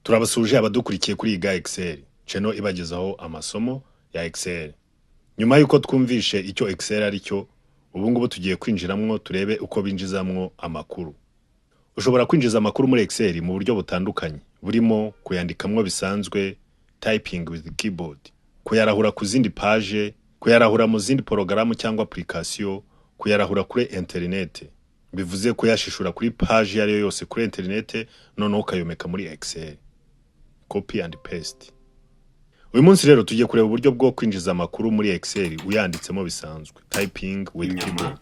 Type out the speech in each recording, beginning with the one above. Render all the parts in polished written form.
Turabasuje abadukurikiye kuri Iga Excel, channel ibagezaho amasomo ya Excel. Nyuma yuko twumvishe icyo Excel ari cyo, ubu ngubu tugiye kwinjiramwo turebe uko binjizamwo amakuru. Ushobora kwinjiza amakuru muri Excel mu buryo butandukanye, burimo kuyandikamwo bisanzwe, typing with the keyboard, kuyarahura ku zindi page, kuyarahura mu zindi porogaramu cyangwa application, kuyarahura kuri internet. Bivuze kuyashishura kuri page yari yose kuri internet, none ukayomeka muri Excel. Copy and paste. Uyu munsi rero tugiye kureba uburyo bwo kwinjiza amakuru muri Excel uyanditsemo bisanzwe, typing with keyboard.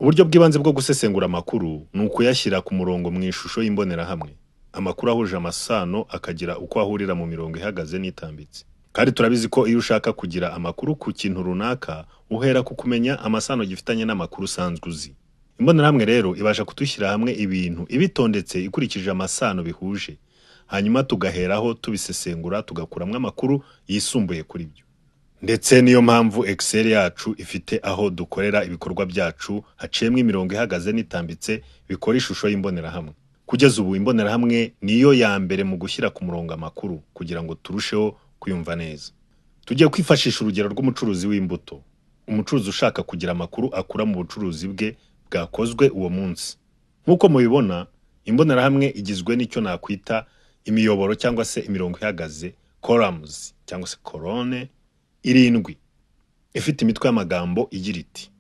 Uburyo bw'ibanze bwo gusesengura amakuru ni ukuyashyira ku murongo mu ishusho y'imbonera hamwe. Amakuru ahuje amasano akagira uko ahurira mu mirongo ihagaze n'itambitse. Kandi turabizi ko iyo ushaka kugira amakuru ku kintu runaka uhera ku kumenya amasano gifitanye n'amakuru usanzwe uzi. Imbonera hamwe rero ibasha kutushyira hamwe ibintu ibitondetse ikurikije amasano bihuje. Hanyuma tugaheraho tubisesengura tugakuramwo amakuru yisumbuye kuri byo. Ndetse niyo mpamvu Excel yacu ifite aho dukorera ibikorwa byacu haciyemwe imirongo ihagaze n'itambitse bikora ishusho y'imbonera hamwe. Kugeza ubu imbonera hamwe niyo ya mbere mu gushyira ku murongo amakuru kugira ngo turusheho kuyumva neza. Tugiye kwifashisha urugero rw'umucuruzi w'imbuto. Umucuruzi ushaka kugira amakuru akura mu bucuruzi bwe bwakozwe uwo munsi. Nkuko mubibona, imbonera hamwe igizwe n'icyo nakwita imiyoboro cyangwa se imirongo ihagaze, columns cyangwa se colonne irindwi, ifite imitwe y'amagambo igira iti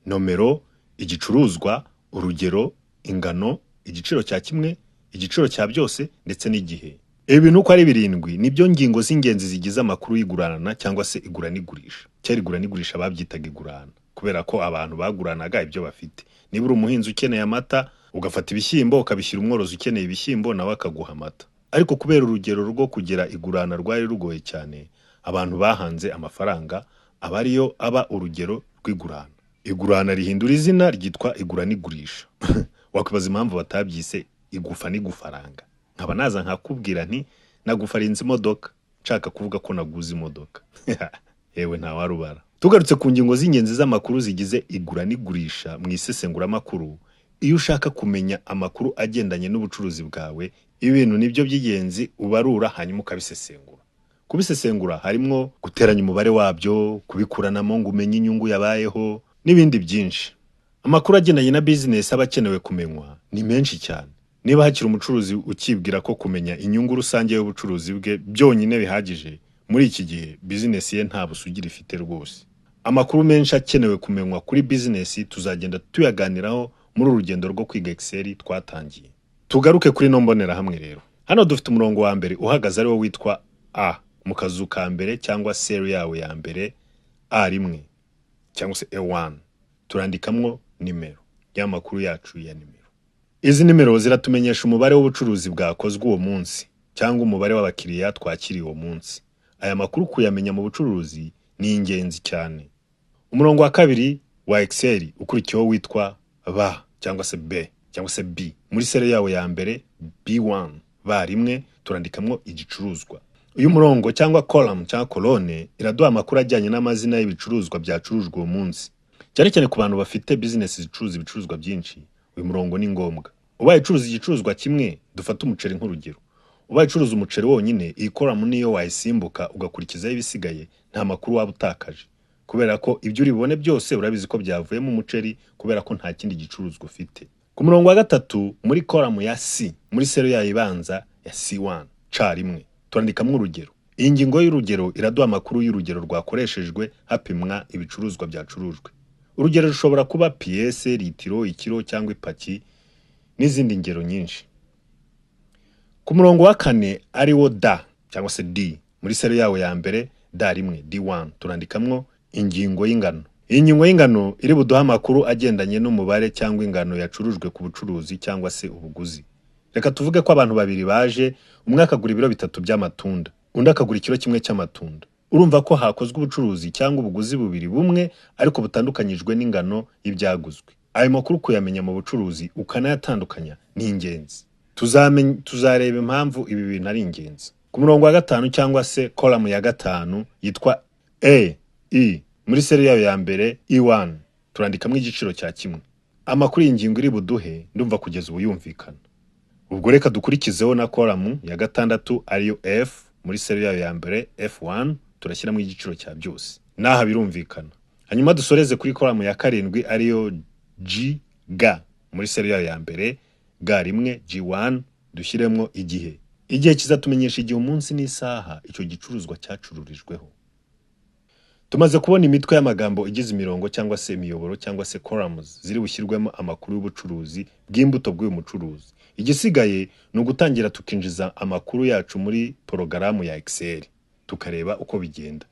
nomero, igicuruzwa, urugero, ingano, igiciro cya kimwe, igiciro cya byose ndetse n'igihe. Ibi bintu uko ari birindwi nibyo ngingo z'ingenzi zigize amakuru y'igurana cyangwa se igura n'igurisha. Cyari igura n'igurisha babyitaga igurana kubera ko abantu baguranaga ibyo bafite. Niba uri umuhinzi ukeneye amata, ugafata ibishyimbo ukabishyira umworozi ukeneye ibishyimbo nawe akaguha amata. Ariko kubera urugero rwo kugera igurana rwari rugoye cyane, abantu bahanze amafaranga aba ariyo aba urugero rw'igurana. Igurana rihindura izina ryitwa igura n'igurisha. Wakwibaza impamvu batabyise igufa n'igufaranga. Nkaba naza nkakubwira nti nagufarinze imodoka, nshaka kuvuga ko naguze imodoka. Yewe nta warubara. Tugarutse ku ngingo z'ingenzi z'amakuru zigize igura n'igurisha mu isesengura makuru, iyo ushaka kumenya amakuru agendanye n'ubucuruzi bwawe, ibintu nibyo by'ingenzi ubarura hanyuma ukabisesengura. Kubisesengura harimo guteranya umubare wabyo, kubikuranamo ngo umenye inyungu yabayeho n'ibindi byinshi. Amakuru agendanye na business abakenewe kumenywa ni menshi cyane. Niba hakiri umucuruzi ukibwira ko kumenya inyungu rusange y'ubucuruzi bwe byonyine bihagije, muri iki gihe business ye nta busugira ifite rwose. Amakuru menshi akenewe kumenywa kuri business tuzagenda tuyaganiraho muri urugendo rwo kwiga Excel twatangiye. Tugaruke kuri nombonera hamwe rero. Hano dufite umurongo wa mbere uhagaze ari wo witwa A mu kazu ka mbere cyangwa cell yawe ya mbere A1 cyangwa se A1. Turandikamwo nimero y'amakuru yacu ya nimero. Izi nimero ziratumenyesha umubare w'ubucuruzi bwakozwe uwo munsi cyangwa umubare w'abakiriya twakiriye uwo munsi. Aya makuru kuyamenya mu bucuruzi ni ingenzi cyane. Umurongo wa kabiri wa Excel ukurikiyeho witwa B cyangwa se B cyangwa se B. Muri cell yawe ya mbere B1 B1 turandikamwo igicuruzwa. Uyu murongo cyangwa column cyangwa colonne iraduha amakuru ajyanye n'amazina y'ibicuruzwa byacurujwe uwo munsi. Cyane cyane ku bantu bafite business zicuruza ibicuruzwa byinshi, uyu murongo ni ngombwa. Ubaye ucuruza igicuruzwa kimwe, dufata umuceri nk'urugero. Ubaye ucuruza umuceri wonyine, iyi column niyo wayisimbuka ugakurikizaho ibisigaye, nta makuru waba utakaje. Kubera ko ibyo uribone byose urabizi ko byavuye mu muceri kubera ko nta kindi gicuruzwa ufite. Ku murongo wa gatatu muri column ya C, muri cell yayo ibanza ya C1 carimwe, turandikamwo urugero. Iyi ngingo y'urugero iraduha amakuru y'urugero rwakoreshejwe hapimwa ibicuruzwa byacurujwe. Urugero rushobora kuba pièce, litiro, ikiro cyangwa ipaki n'izindi ngero nyinshi. Ku murongo wa kane ari wo D cyangwa se D, muri cell yawe ya mbere D1 D1 turandikamwo ingingo y'ingano. Iyi ngingo y'ingano iri buduha amakuru agendanye n'umubare cyangwa ingano yacurujwe ku bucuruzi cyangwa se ubuguzi. Reka tuvuge ko abantu babiri baje, umwe akagura ibiro 3 by'amatunda, undi akagura ikiro kimwe cy'amatunda. Urumva ko hakozwe ubucuruzi cyangwa ubuguzi bubiri bumwe ariko butandukanyijwe n'ingano y'ibyaguzwe. Ayo makuru kuyamenya mu bucuruzi ukanayatandukanya ni ingenzi. Tuzareba impamvu ibi bintu ari ingenzi. Ku murongo wa gatanu cyangwa se column ya gatanu yitwa E muri cell yayo ya mbere E1 turandikamwo igiciro cya kimwe. Amakuru y'ingingo iri buduhe ndumva kugeza ubu yumvikana. Ubwo reka dukurikizeho na column ya gatandatu ariyo F muri seri yayo ya mbere F1 turashyiramo igiciro cya byose. Naha birumvikana. Hanyuma dusoreze kuri column ya karindwi ariyo G muri seri yayo ya mbere G1 G1 dushyiremo igihe. Igihe kizatumenyesha igihe umunsi n'isaha icyo gicuruzwa cyacururijweho. Tumaze kubona imitwe y'amagambo igize imirongo cyangwa se imiyoboro cyangwa se columns ziri bushyirwemo amakuru y'ubucuruzi bw'imbuto bw'uyu mucuruzi. Igisigaye ni ugutangira tukinjiza amakuru yacu muri porogaramu ya Excel tukareba uko bigenda.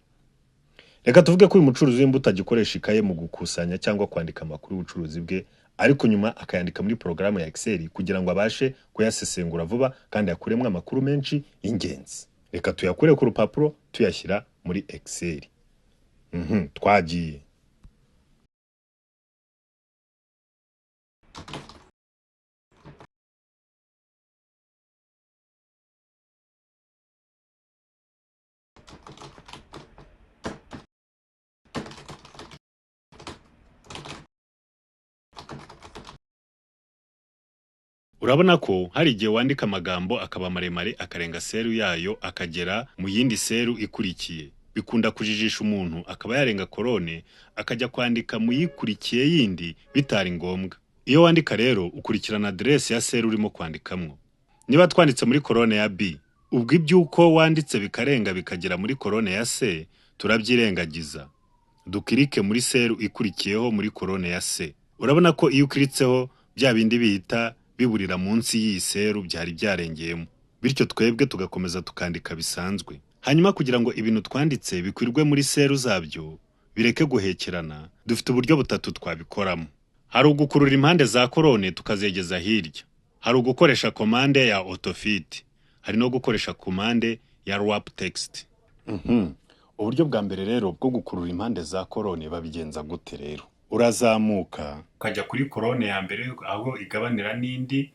Reka tuvuge ko uyu mucuruzi w'imbuto agikoresha ikaye mu gukusanya cyangwa kwandika amakuru y'ubucuruzi bwe, ariko nyuma akayandika muri porogaramu ya Excel kugira ngo abashe kuyasesengura vuba kandi akuremo amakuru menshi y'ingenzi. Reka tuyakure ku rupapuro tuyashyira muri Excel. Twagiye. Urabona ko hari igihe wandika amagambo akaba maremare akarenga seru yayo akagera mu yindi seru ikurikiye. Bikunda kujijisha umuntu akaba yarenga korone akajya kwandika mu yikurikiye yindi bitari ngombwa. Iyo wandika rero ukurikirana adresse ya seru urimo kwandikamwo. Niba twanditse muri korone ya B, ubwo ibyuko wanditse bikarenga bikagera muri korone ya C, turabyirengagiza. Dukirike muri seru ikurikiyeho muri korone ya C. Urabona ko iyo ukiritseho bya bindi bihita biburira munsi y'iyi seru byari byarengeyemo. Bityo twebwe tugakomeza tukandika bisanzwe. Hanyuma kugira ngo ibintu twanditse bikwirwe muri seru zabyo bireke guhekerana, dufite uburyo butatu twabikoramo. Hari ugukurura impande za korone tukazegeza hirya. Hari ugukoresha komande ya autofit. Hari no gukoresha komande ya wrap text. Uburyo bwa mbere rero bwo gukurura impande za korone babigenza gute rero? Urazamuka ukajya kuri korone ya mbere aho igabanira n'indi,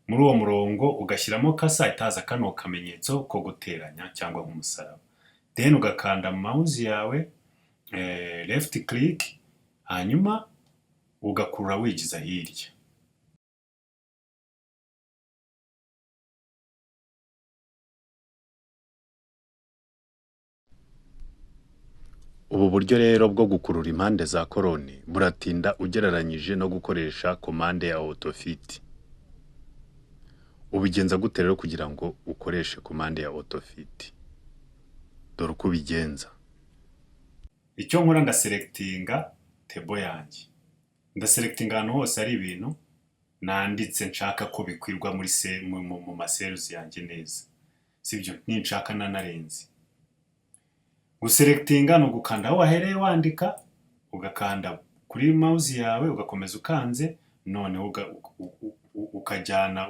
muri uwo murongo ugashyiramo kasa itaza kano kamenyetso ko guteranya cyangwa nk'umusaraba. Then ugakanda mouse yawe left click, hanyuma ugakurura wigiza hirya. Ubu buryo rero bwo gukurura impande za korone buratinda ugereranyije no gukoresha komande ya autofit. Ubigenza gute rero kugira ngo ukoreshe komande ya autofit? Dore uko ubigenza. Icyo nkora ndaselectinga table yanjye. Ndaselectinga ahantu hose ari ibintu nanditse nshaka ko bikwirwa muri mu maseruzi yanjye neza. Sibyo ninshaka nanarenze. Guselectinga no gukanda aho wahereye wandika, ugakanda kuri mouse yawe ugakomeza ukanze, none ukajyana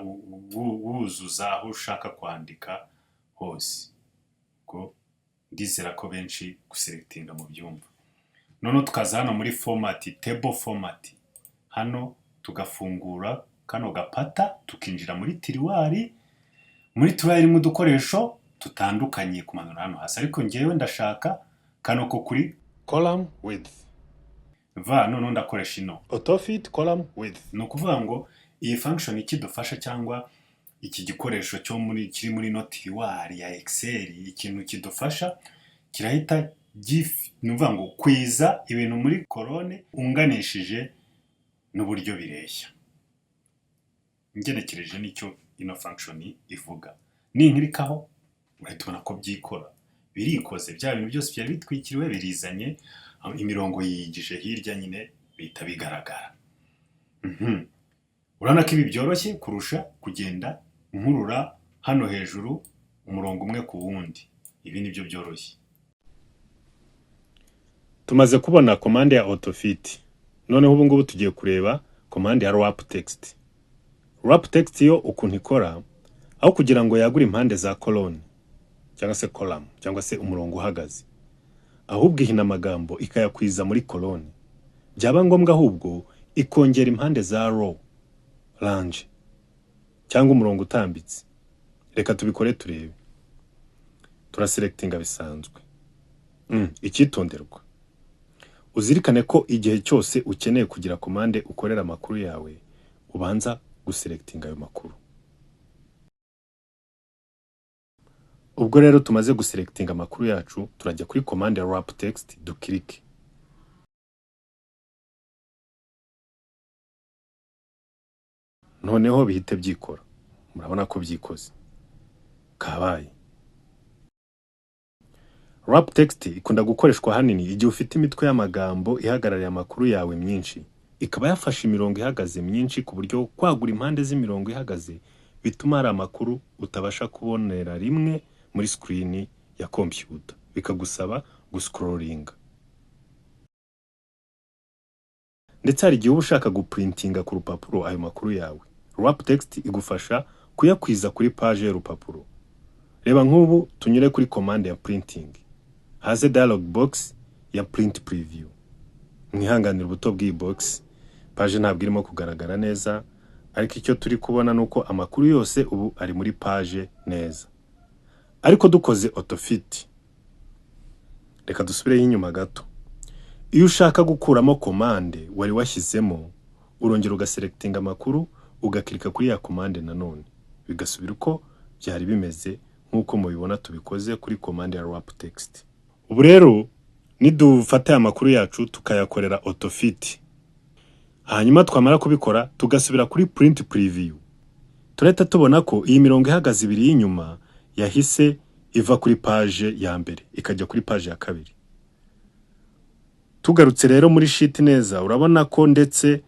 wuzuza aho ushaka kwandika hose. Ko ndizera ko benshi guselectinga mu byumva. None tukaza hano muri format, table format. Hano tugafungura kano gapata tukinjira muri tiruwari. Muri tiruwari mu dukoresho tutandukanye kumanura hano hasi, ariko ngewe ndashaka kano ko kuri column width. None ndakoresha ino autofit column width. No kuvuga ngo iyi function ikidufasha cyangwa iki gikoresho cyo kiri muri notiwari ya Excel, ikintu kidufasha kirahita nuvuga ngo kwiza ibintu muri korone unganishije n'uburyo bireshya. Ngenekereje nicyo ino function ivuga. Ninkirikaho urahita ko byikora, birikoze bya bintu byose byari bitwikiriwe birizanye, imirongo yigije hirya nyine bita bigaragara. Urabona ko ibi byoroshye kurusha kugenda nkurura hano hejuru umurongo umwe ku wundi. Ibi nibyo byoroshye. Tumaze kubona komande ya autofit. Noneho ubu ngubu tugiye kureba komande ya wrap text. Wrap text yo ukuntu ikora, aho kugira ngo yagure impande za colonne cyangwa se column cyangwa se umurongo uhagaze, ahubwo ihina amagambo ikayakwiza muri colonne. Byaba ngombwa ahubwo ikongera impande za row, range cyangwa umurongo utambitse. Reka tubikore turebe. Turaselectinga bisanzwe. Icyitonderwa, uzirikane ko igihe cyose ukeneye kugira komande ukorera amakuru yawe ubanza guselectinga ayo makuru. Ubwo rero tumaze guselectinga amakuru yacu, turajya kuri command ya wrap text dukirike. Noneho bihite byikora. Murabona ko byikoze. Kabaye. Wrap text ikunda gukoreshwa hanini igihe ufite imitwe y'amagambo ihagarariye amakuru yawe myinshi. Ikaba yafashe imirongo ihagaze myinshi ku buryo kwagura impande z'imirongo ihagaze bituma ari amakuru utabasha kubonera rimwe muri screen ya computer. Bikagusaba guscrollinga. Ndetse hari igihe uba ushaka guprintinga ku rupapuro ayo makuru yawe. Wrap text igufasha kuyakwiza kuri page y'urupapuro. Reba nk'ubu tunyure kuri command ya printing. Haze dialog box ya print preview. Mwihanganira ubuto bw'iyi box, page ntabwo irimo kugaragara neza, ariko icyo turi kubona nuko amakuru yose ubu ari muri page neza. Ariko dukoze autofit. Reka dusubireho inyuma gato. Iyo ushaka gukuramo commande wari washyizemo, urongera ugaselectinga amakuru, ugakirika kuri ya commande nanone. Bigasubira uko byari bimeze nk'uko mubibona tubikoze kuri commande ya wrap text. Ubu rero nidufata amakuru yacu tukayakorera autofit. Hanyuma twamara kubikora tugasubira kuri print preview. Turahita tubona ko iyi mirongo ihagaze ibiri y'inyuma yahise iva kuri page ya mbere ikajya kuri page ya kabiri. Tugarutse rero muri sheet neza urabona ko ndetse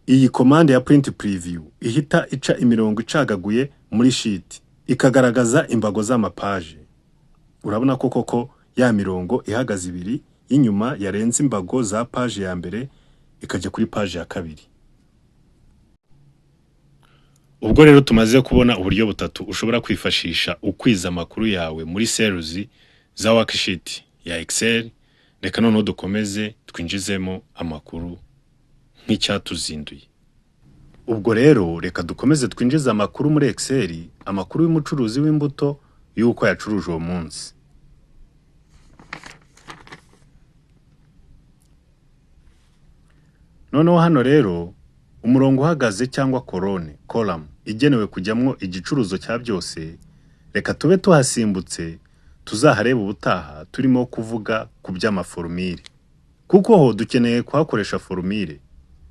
iyi command ya print preview ihita ica imirongo icagaguye muri sheet ikagaragaza imbago z'amapaje. Urabona ko koko ya mirongo ihagaze ibiri y'inyuma yarenze imbago za page ya mbere ikajya kuri page ya kabiri. Ubwo rero tumaze kubona uburyo butatu ushobora kwifashisha ukwiza amakuru yawe muri cells za worksheet ya Excel. Reka noneho dukomeze twinjizemo amakuru nk'icyatuzinduye. Ubwo rero reka dukomeze twinjiza amakuru muri Excel, amakuru y'umucuruzi w'imbuto yuko yacuruje uwo munsi. Noneho hano rero umurongo uhagaze cyangwa column igenewe kujyamwo igicuruzo cya byose, reka tube tuhasimbutse tuzahareba ubutaha turimo kuvuga ku by'amaformule. Kuko ho dukeneye kuhakoresha formule.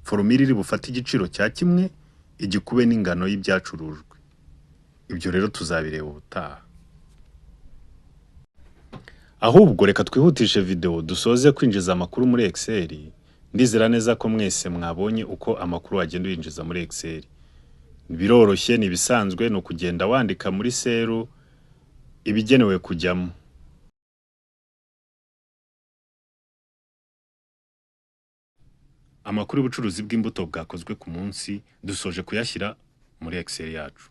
Formule iri bufate igiciro cya kimwe igikube n'ingano y'ibyacurujwe. Ibyo rero tuzabireba ubutaha. Ahubwo reka twihutishe video dusoze kwinjiza amakuru muri Excel. Ndizera neza ko mwese mwabonye uko amakuru agenda yinjiza muri Excel. Biroroshye ni bisanzwe no kugenda wandika muri cell ibigenewe kujyamo. Amakuru y'ubucuruzi bw'imbuto bwakozwe ku munsi dusoje kuyashyira muri Excel yacu.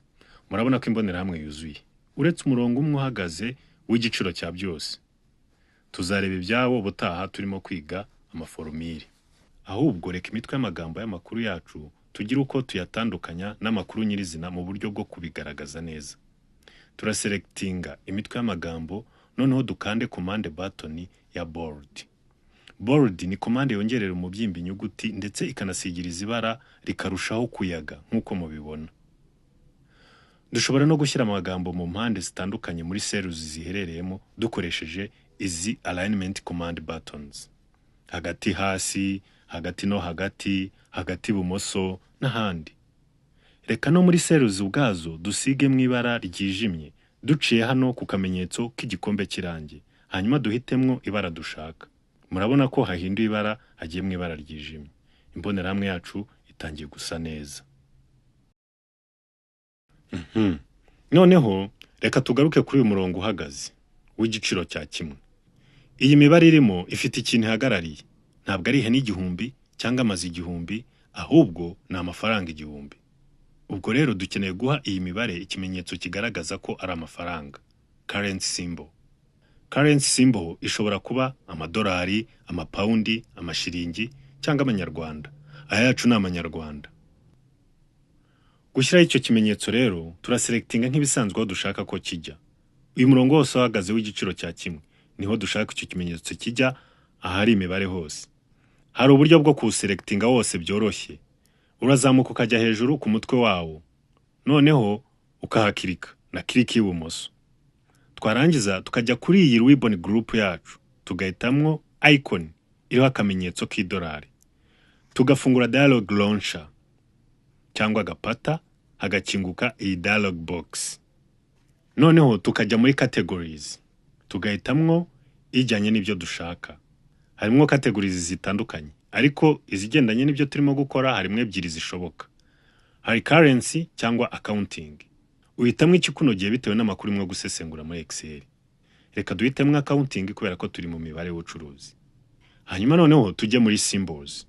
Murabona ko imbonerahamwe yuzuye. Uretse umurongo umwe uhagaze w'igiciro cya byose. Tuzareba ibyabo ubutaha turimo kwiga amaformule. Ahubwo reka imitwe y'amagambo y'amakuru yacu tugira uko tuyatandukanya n'amakuru nyirizina mu buryo bwo kubigaragaza neza. Turaselectinga imitwe y'amagambo noneho dukande command button ya bold. Bold ni command yongerera umubyimba inyuguti ndetse ikanasigiriza ibara rikarushaho kuyaga nk'uko mubibona. Dushobora no gushyira amagambo mu mpande zitandukanye muri cells ziherereyemo dukoresheje izi alignment command buttons. Hagati hasi, hagati no hagati, hagati bumoso n'ahandi. Reka no muri cells ubwazo dusige mu ibara ryijimye duciye hano ku kamenyetso k'igikombe kirangi, hanyuma duhitemwo ibara dushaka. Murabona ko hahinduye ibara hagiye mu ibara ryijimye. Imbonerahamwe yacu itangiye gusa neza. Noneho reka tugaruke kuri uyu murongo uhagaze w'igiciro cya kimwe. Iyi mibare irimo ifite ikintu ihagarariye. Ntabwo ari ihene igihumbi cyangwa amazi igihumbi, ahubwo ni amafaranga igihumbi. Ubwo rero dukeneye guha iyi mibare ikimenyetso kigaragaza ko ari amafaranga, currency symbol. Currency symbol ishobora kuba amadolari, amapaundi, amashiringi cyangwa amanyarwanda. Aya yacu ni amanyarwanda. Gushyiraho icyo kimenyetso rero turaselectinga nk'ibisanzwe aho dushaka ko kijya. Uyu murongo wose uhagaze w'igiciro cya kimwe niho dushaka icyo kimenyetso kijya ahari imibare hose. Hari uburyo bwo kuselectinga wose byoroshye. Urazamuka ukajya hejuru ku mutwe wawo. Noneho ukahakirika na click y'ibumoso. twarangiza tukajya kuri iyi ribbon group yacu tugahitamwo icon iriho akamenyetso k'idolari, tugafungura dialog launcher cyangwa agapata hagakinguka iyi dialog box. Noneho tukajya muri categories tugahitamwo ijyanye n'ibyo dushaka. Harimo categories zitandukanye, ariko izigendanye n'ibyo turimo gukora harimo ebyiri zishoboka. Hari currency cyangwa accounting. Uhitamwo ikikunogeye bitewe n'amakuru imwe gusesengura muri Excel. Reka duhitemwo accounting kubera ko turi mu mibare y'ubucuruzi. Hanyuma noneho tujye muri symbols.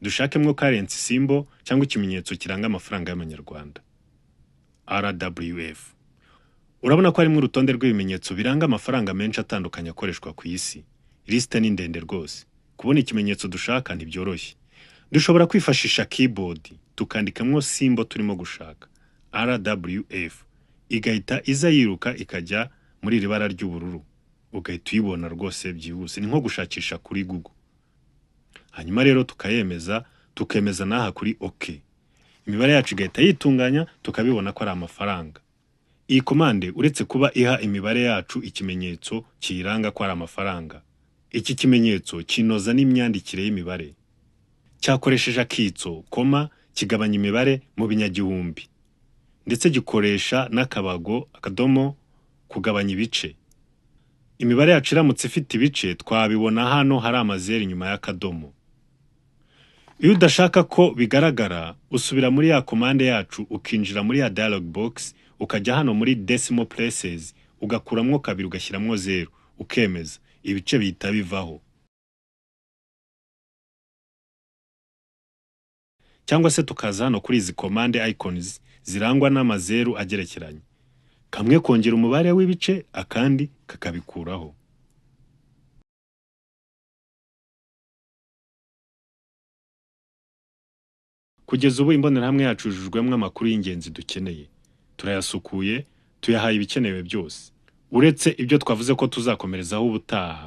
Dushakemwo currency symbol cyangwa ikimenyetso kiranga amafaranga y'amanyarwanda. RWF. Urabona ko harimo urutonde rw'ibimenyetso biranga amafaranga menshi atandukanye akoreshwa ku isi. Liste ni ndende rwose. Kubona ikimenyetso dushaka ntibyoroshye. Dushobora kwifashisha keyboard tukandikamwo symbol turimo gushaka. RWF igahita iza yiruka ikajya muri iri bara ry'ubururu. Ugahita uyibona rwose byihuse. Ni nko gushakisha kuri Google. Hanyuma rero tukemeza n'aha kuri OK. Imibare yacu igahita yitunganya tukabibona ko ari amafaranga. Iyi komande uretse kuba iha imibare yacu ikimenyetso kiranga ko ari amafaranga, iki kimenyetso kinoza n'imyandikire y'imibare. Cyakoresheje akitso, koma, kigabanya imibare mu binyagihumbi. Ndetse gikoresha n'akabago, akadomo, kugabanya ibice. Imibare yacu iramutse ifite ibice twabibona hano hari amazero inyuma y'akadomo. Iyo udashaka ko bigaragara, usubira muri ya komande yacu ukinjira muri ya dialog box, ukajya hano muri decimal places, ugakuramwo kabiri ugashyiramo 0, ukemeza. Ibice bihita bivaho. Cyangwa se tukaza hano kuri izi command icons zirangwa n'amazeru agerekeranye. Kamwe kongera umubare w'ibice, akandi kakabikuraho. Kugeza ubu imbonerahamwe yacu yujujwemo amakuru y'ingenzi dukeneye. Turayasukuye, tuyahaye ibikenewe byose. Uretse ibyo twavuze ko tuzakomerezaho ubutaha,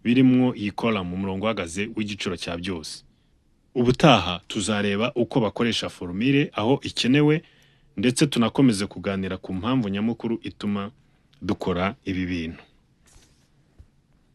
birimwo iyi column mu murongo uhagaze w'igiciro cya byose. Ubutaha tuzareba uko bakoresha formule aho ikenewe, ndetse tunakomeze kuganira ku mpamvu nyamukuru ituma dukora ibi bintu.